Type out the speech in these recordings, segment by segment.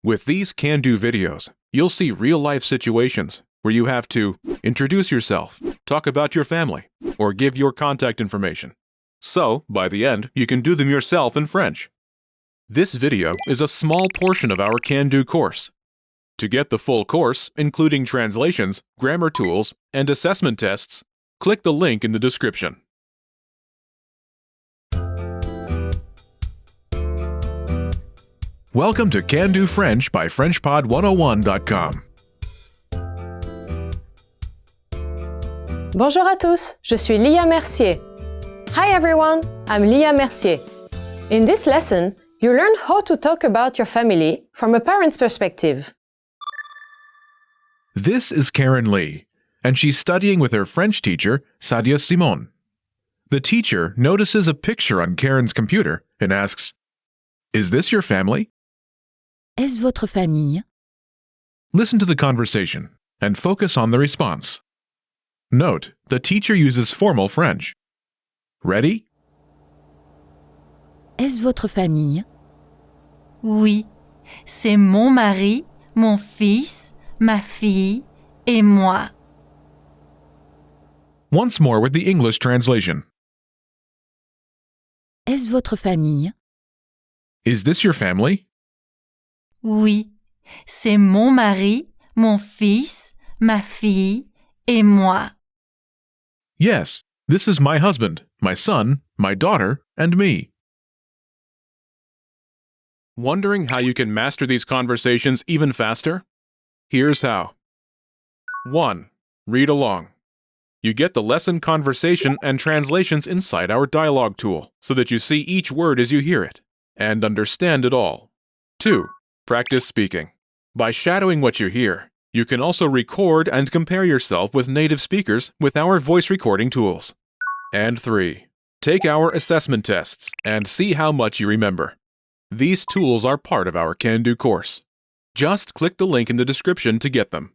With these can-do videos, you'll see real-life situations where you have to introduce yourself, talk about your family, or give your contact information. So, by the end, you can do them yourself in French. This video is a small portion of our can-do course. To get the full course, including translations, grammar tools, and assessment tests, click the link in the description. Welcome to Can Do French by FrenchPod101.com. Bonjour à tous, je suis Lia Mercier. Hi everyone, I'm Lia Mercier. In this lesson, you learn how to talk about your family from a parent's perspective. This is Karen Lee, and she's studying with her French teacher, Sadia Simon. The teacher notices a picture on Karen's computer and asks, "Is this your family?" Est-ce votre famille? Listen to the conversation and focus on the response. Note, the teacher uses formal French. Ready? Est-ce votre famille? Oui, c'est mon mari, mon fils, ma fille et moi. Once more with the English translation. Est-ce votre famille? Is this your family? Oui, c'est mon mari, mon fils, ma fille et moi. Yes, this is my husband, my son, my daughter, and me. Wondering how you can master these conversations even faster? Here's how. 1. Read along. You get the lesson conversation and translations inside our dialogue tool so that you see each word as you hear it and understand it all. 2. Practice speaking. By shadowing what you hear, you can also record and compare yourself with native speakers with our voice recording tools. And 3. Take our assessment tests and see how much you remember. These tools are part of our Can Do course. Just click the link in the description to get them.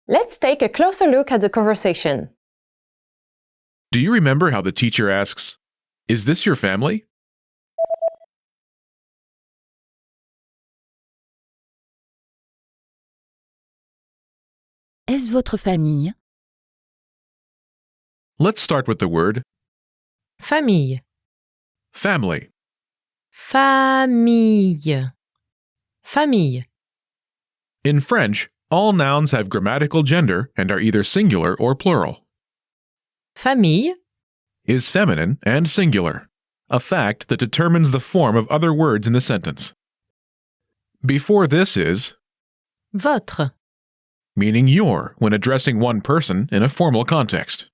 Let's take a closer look at the conversation. Do you remember how the teacher asks, "Is this your family?" Est-ce votre famille? Let's start with the word Famille. family. Famille. Famille. In French, all nouns have grammatical gender and are either singular or plural. Famille. Is feminine and singular, a fact that determines the form of other words in the sentence. Before this is Votre. meaning your when addressing one person in a formal context.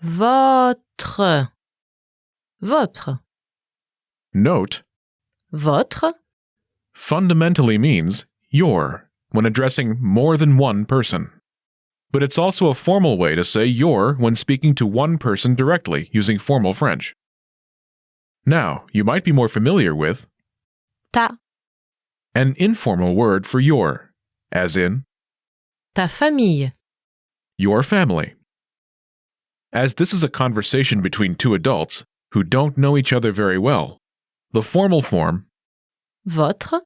Votre. Votre. Note, Votre. fundamentally means your when addressing more than one person. But it's also a formal way to say your when speaking to one person directly using formal French. Now, you might be more familiar with Ta. an informal word for your, as in Ta famille. your family. As this is a conversation between two adults who don't know each other very well, the formal form Votre.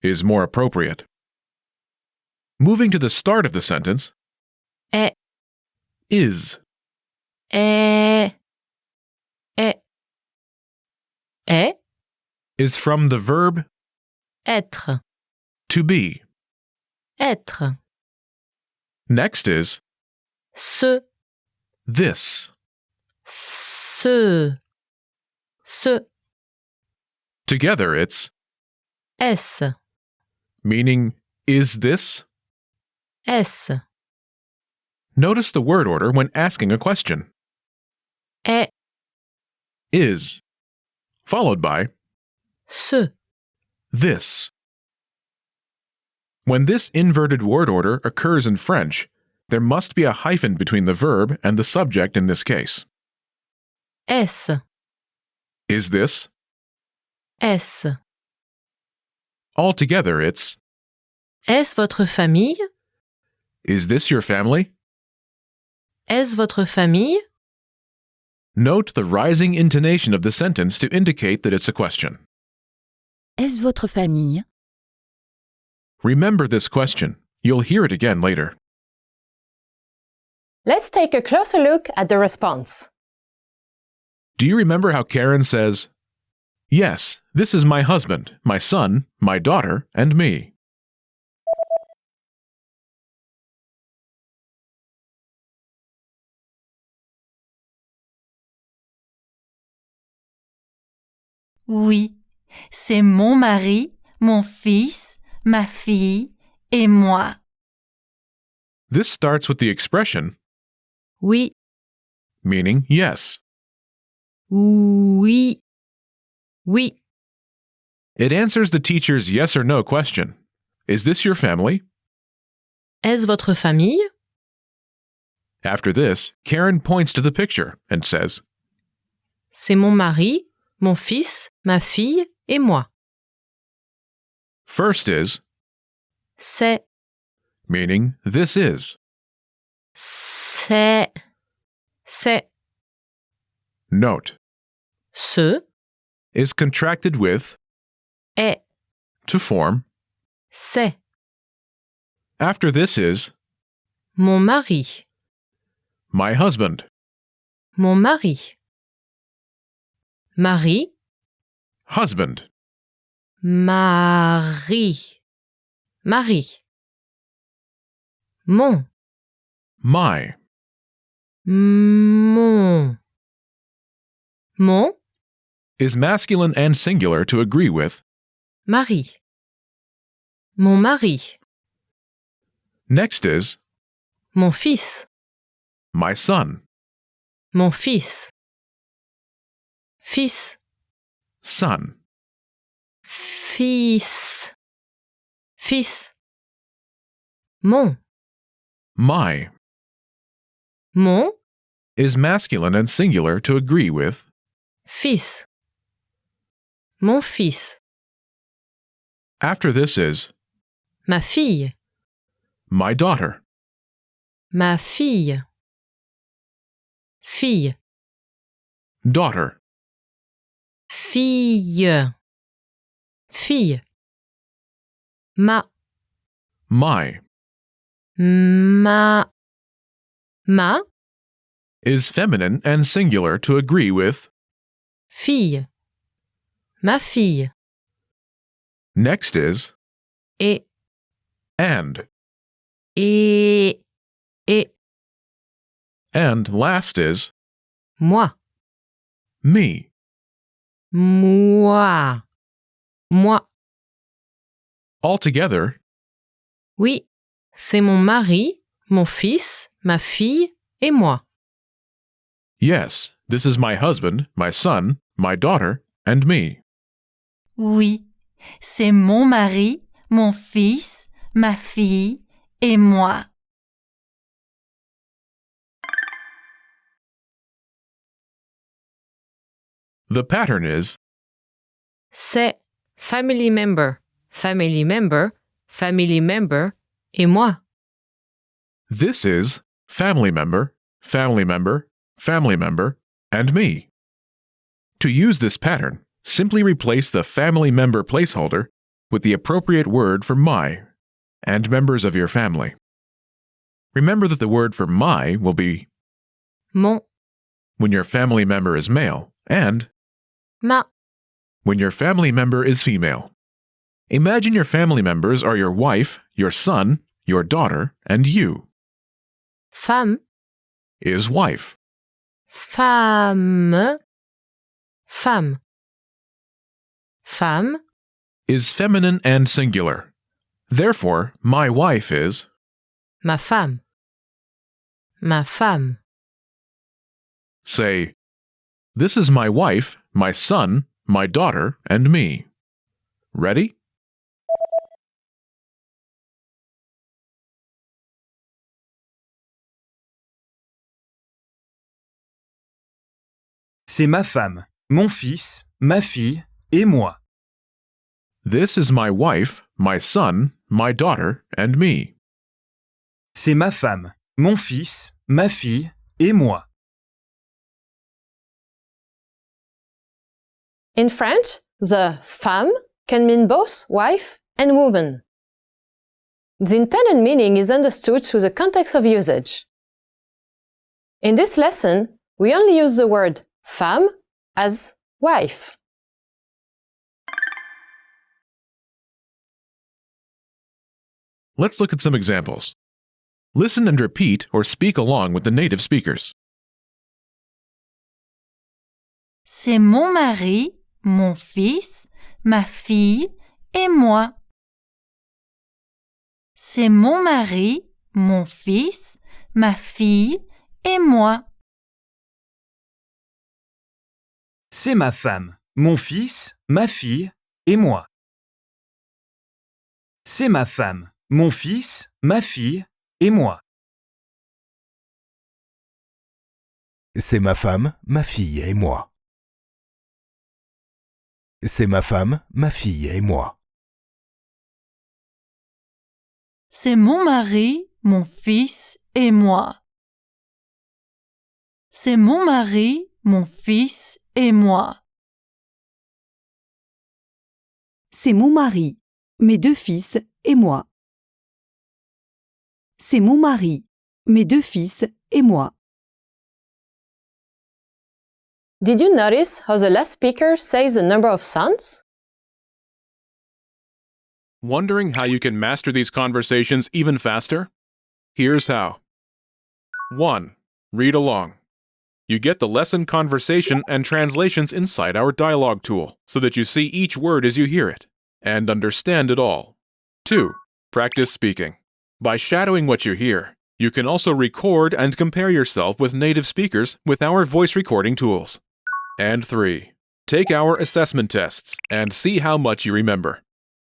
is more appropriate. Moving to the start of the sentence, Est. is. Est. Est. Est. Is from the verb Être. to be. Être. Next is Ce. this. Ce. Ce. Together it's Est-ce. meaning is this. Est-ce. Notice the word order when asking a question. Est. Is, followed by Ce. this. When this inverted word order occurs in French, there must be a hyphen between the verb and the subject in this case. Est-ce. Is this? Est-ce. Altogether it's Est-ce votre famille? Is this your family? Est-ce votre famille? Note the rising intonation of the sentence to indicate that it's a question. Est-ce votre famille? Remember this question. You'll hear it again later. Let's take a closer look at the response. Do you remember how Karen says, "Yes, this is my husband, my son, my daughter, and me"? Oui, c'est mon mari, mon fils, ma fille et moi. This starts with the expression, Oui, meaning yes. oui, oui. It answers the teacher's yes or no question. Is this your family? Est-ce votre famille? After this, Karen points to the picture and says, C'est mon mari, mon fils, ma fille et moi. first is, C'est, meaning this is. c'est, c'est. Note, Ce is contracted with est, to form. c'est. After this is, Mon mari, my husband. mon mari. Mari, Husband. mari, mari. Mon, My. mon. Mon Is masculine and singular to agree with. mari. Mon mari. Next is, Mon fils, my son. mon fils. Fils, Son. fils. Fils. Mon, My. mon Is masculine and singular to agree with. fils. Mon fils. After this is, Ma fille, my daughter. ma fille. Fille, Daughter. fille. Fille. Ma, My. ma. Ma Is feminine and singular to agree with. fille. Ma fille. Next is, Et, and. et, et. And last is, Moi, me. moi. Moi. Altogether, Oui, c'est mon mari, mon fils, ma fille et moi. yes, this is my husband, my son, my daughter, and me. Oui, c'est mon mari, mon fils, ma fille et moi. The pattern is, C'est family member, family member, family member et moi. this is family member, family member, family member, and me. To use this pattern, simply replace the family member placeholder with the appropriate word for my and members of your family. Remember that the word for my will be Mon, when your family member is male and ma, when your family member is female. Imagine your family members are your wife, your son, your daughter, and you. femme, Is wife. femme, femme. Femme, Is feminine and singular. Therefore, my wife is ma femme. Ma femme. say, this is my wife, my son, my daughter, and me. Ready? C'est ma femme, mon fils, ma fille et moi. This is my wife, my son, my daughter, and me. C'est ma femme, mon fils, ma fille et moi. In French, the femme can mean both wife and woman. The intended meaning is understood through the context of usage. In this lesson, we only use the word femme as wife. Let's look at some examples. Listen and repeat or speak along with the native speakers. C'est mon mari, mon fils, ma fille et moi. C'est mon mari, mon fils, ma fille et moi. C'est ma femme, mon fils, ma fille et moi. C'est ma femme, mon fils, ma fille et moi. C'est ma femme, ma fille et moi. C'est ma femme, ma fille et moi. C'est mon mari, mon fils et moi. C'est mon mari, mon fils et moi. C'est mon mari, mes deux fils et moi. C'est mon mari, mes deux fils et moi. Did you notice how the last speaker says the number of sons? Wondering how you can master these conversations even faster? Here's how. 1. Read along. You get the lesson conversation and translations inside our dialogue tool, so that you see each word as you hear it, and understand it all. 2. Practice speaking. By shadowing what you hear, you can also record and compare yourself with native speakers with our voice recording tools. And 3. Take our assessment tests and see how much you remember.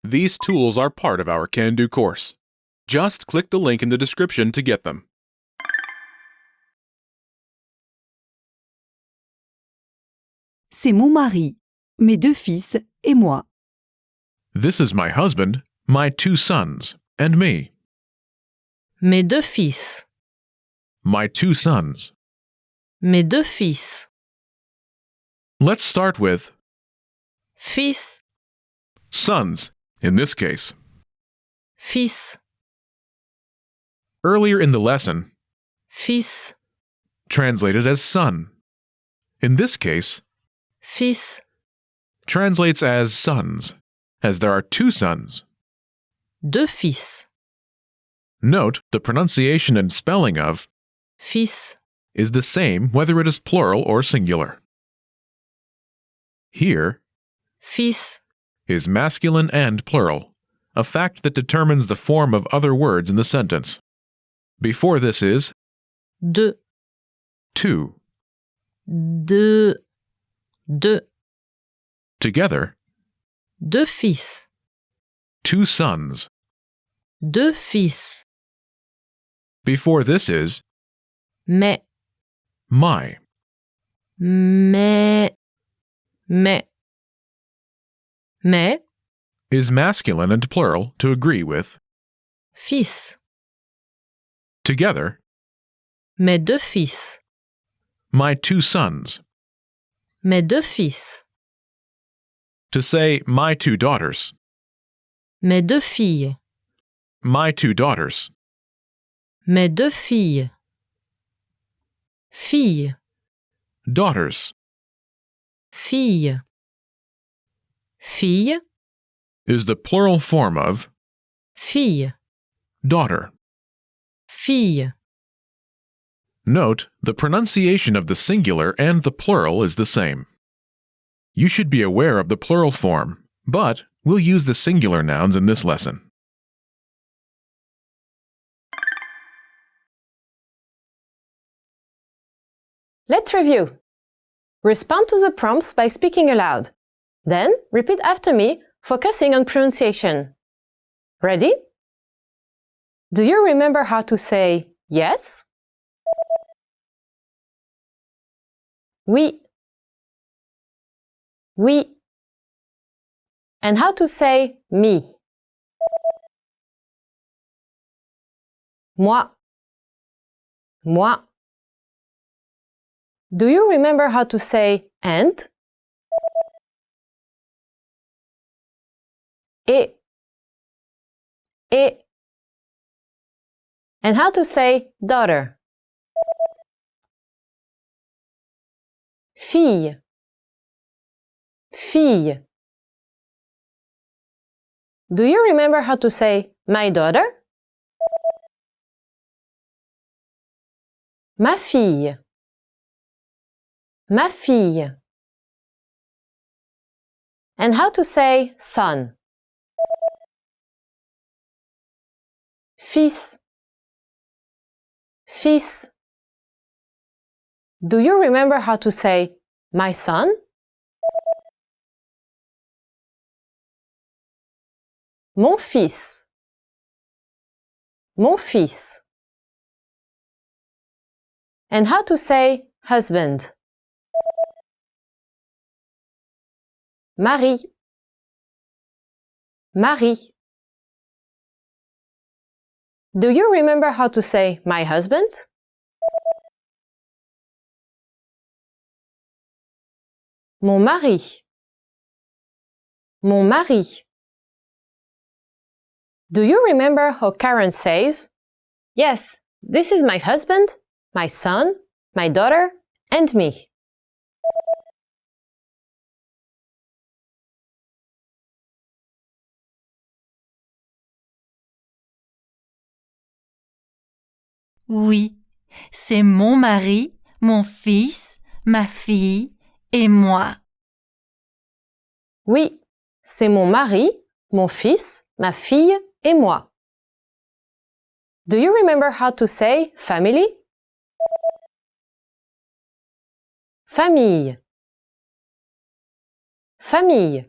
These tools are part of our Can-Do course. Just click the link in the description to get them. C'est mon mari, mes deux fils et moi. This is my husband, my 2 sons, and me. Mes deux fils. My 2 sons. Mes deux fils. Let's start with Fils. sons, in this case. Fils. Earlier in the lesson, Fils. translated as son. In this case, Fils. translates as sons, as there are 2 sons. Deux fils. Note the pronunciation and spelling of Fils. is the same whether it is plural or singular. Here Fils. is masculine and plural, a fact that determines the form of other words in the sentence. Before this is Deux. 2. Deux. Deux. Together, Deux fils. 2 sons. Deux fils. Before this is Mais. my. Mais. Mais. Mais. Is masculine and plural to agree with. Fils. Together, Mes deux fils. my 2 sons. Mes deux fils. To say my 2 daughters. Mes deux filles. My 2 daughters. Mes deux filles. Filles. Daughters Fille. Fille. is the plural form of Fille. daughter. Fille. Note, the pronunciation of the singular and the plural is the same. You should be aware of the plural form, but we'll use the singular nouns in this lesson. Let's review. Respond to the prompts by speaking aloud. Then, repeat after me, focusing on pronunciation. Ready? Do you remember how to say yes? Oui. Oui. And how to say me? Moi. Moi. Do you remember how to say and? et. And how to say daughter? Fille. Fille. Do you remember how to say my daughter? Ma fille. Ma fille. And how to say son? Fils. Fils. Do you remember how to say my son? Mon fils. Mon fils. And how to say husband? Mari. Mari. Do you remember how to say my husband? Mon mari. Mon mari. Do you remember how Karen says, yes, this is my husband, my son, my daughter, and me? Oui, c'est mon mari, mon fils, ma fille et moi. Oui, c'est mon mari, mon fils, ma fille et moi. Do you remember how to say family? Famille. Famille.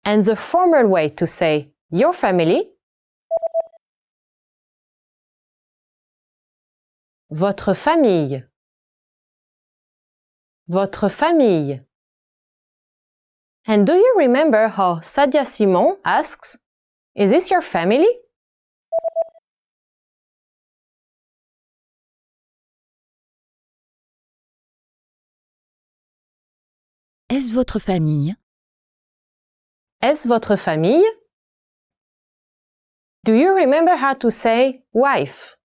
And the formal way to say your family? Votre famille. Votre famille. And do you remember how Sadia Simon asks, is this your family? Est-ce votre famille? Est-ce votre famille? Do you remember how to say wife?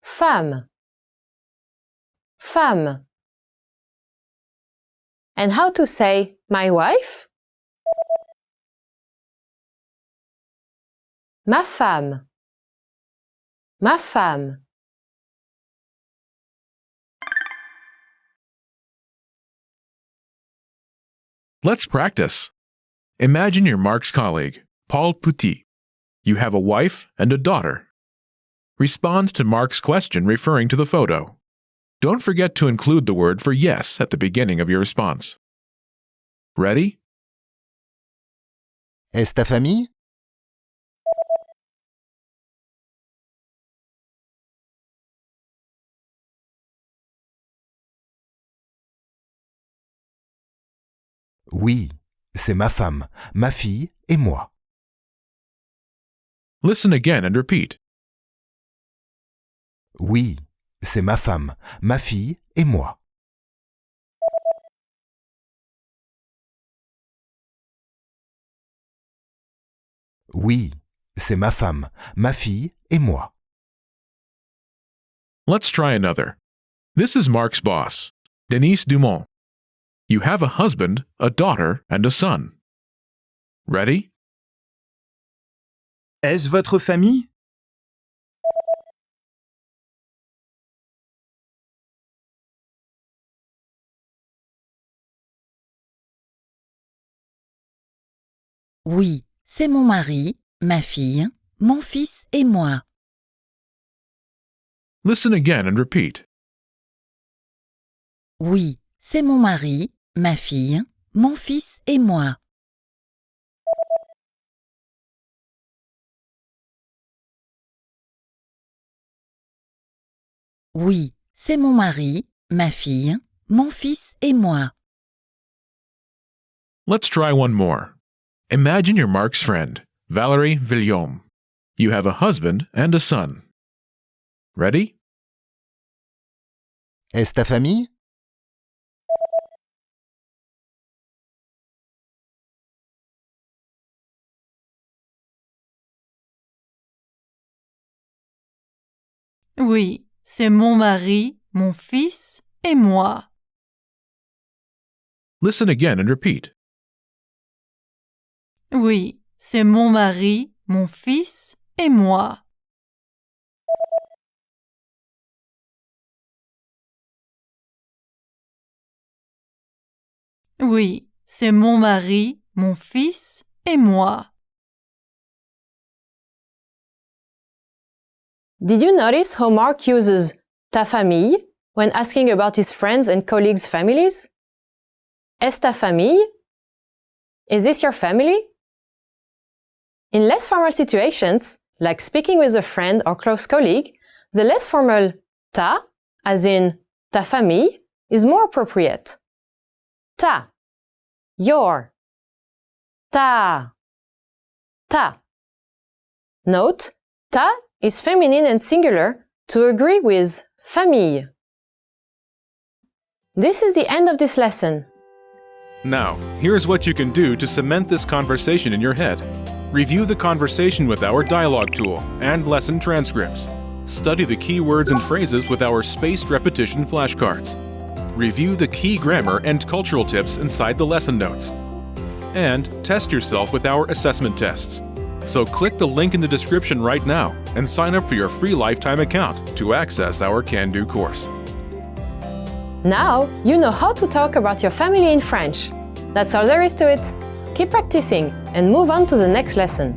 Femme. Femme. And how to say my wife? Ma femme. Ma femme. Let's practice. Imagine you're Mark's colleague, Paul Petit. You have a wife and a daughter. Respond to Mark's question referring to the photo. Don't forget to include the word for yes at the beginning of your response. Ready? Est-ce ta famille? Oui, c'est ma femme, ma fille et moi. Listen again and repeat. Oui, c'est ma femme, ma fille et moi. Oui, c'est ma femme, ma fille et moi. Let's try another. This is Mark's boss, Denise Dumont. You have a husband, a daughter, and a son. Ready? Est-ce votre famille? Oui, c'est mon mari, ma fille, mon fils et moi. Listen again and repeat. Oui, c'est mon mari, ma fille, mon fils et moi. Oui, c'est mon mari, ma fille, mon fils et moi. Let's try one more. Imagine you're Mark's friend, Valerie Villaume. You have a husband and a son. Ready? Est-ce ta famille? Oui, c'est mon mari, mon fils et moi. Listen again and repeat. Oui, c'est mon mari, mon fils et moi. Oui, c'est mon mari, mon fils et moi. Did you notice how Mark uses ta famille when asking about his friends and colleagues' families? Est ta famille? Is this your family? In less formal situations, like speaking with a friend or close colleague, the less formal ta, as in ta famille, is more appropriate. Ta, your, ta, ta. Note, ta is feminine and singular to agree with famille. This is the end of this lesson. Now, here's what you can do to cement this conversation in your head. Review the conversation with our dialogue tool and lesson transcripts. Study the key words and phrases with our spaced repetition flashcards. Review the key grammar and cultural tips inside the lesson notes. And test yourself with our assessment tests. So click the link in the description right now and sign up for your free lifetime account to access our Can-Do course. Now, you know how to talk about your family in French. That's all there is to it. Keep practicing and move on to the next lesson.